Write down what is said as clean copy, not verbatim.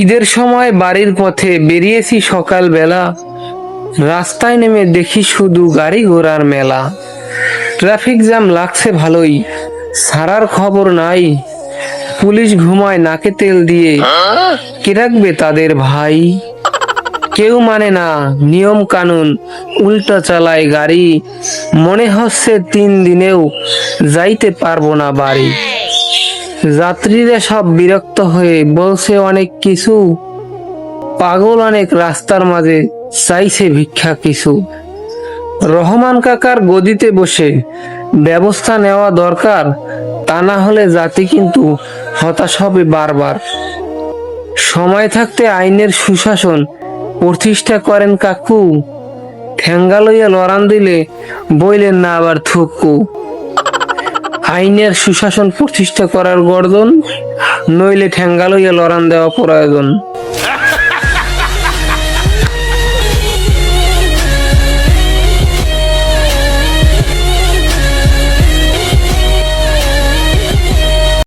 ঈদের সময় বাড়ির পথে বেরিয়েছি সকালবেলা, রাস্তায় নেমে দেখি শুধু গাড়ি ঘোড়ার মেলা। ট্রাফিক জ্যাম লাগছে ভালোই, ছাড়ার খবর নাই। পুলিশ ঘুমায় নাকে তেল দিয়ে, কে রাখবে তাদের ভাই? কেউ মানে না নিয়ম কানুন, উল্টা চালায় গাড়ি। মনে হচ্ছে 3 দিনেও যাইতে পারবো না বাড়ি। যাত্রীরা সব বিরক্ত হয়ে বলছে অনেক কিছু, পাগল অনেক রাস্তার মাঝে চাইছে ভিক্ষা কিছু। রহমান কাকার গদিতে বসে ব্যবস্থা নেওয়া দরকার, তা না হলে জাতি কিন্তু হতাশ হবে বারবার। সময় থাকতে আইনের সুশাসন প্রতিষ্ঠা করেন কাকু, ঠেঙ্গা লইয়া লড়ান দিলে বইলেন না আবার থুকু। আইনের সুশাসন প্রতিষ্ঠা করার গর্জন, নইলে ঠেঙ্গা লইয়া লড়ান দেওয়া প্রয়োজন।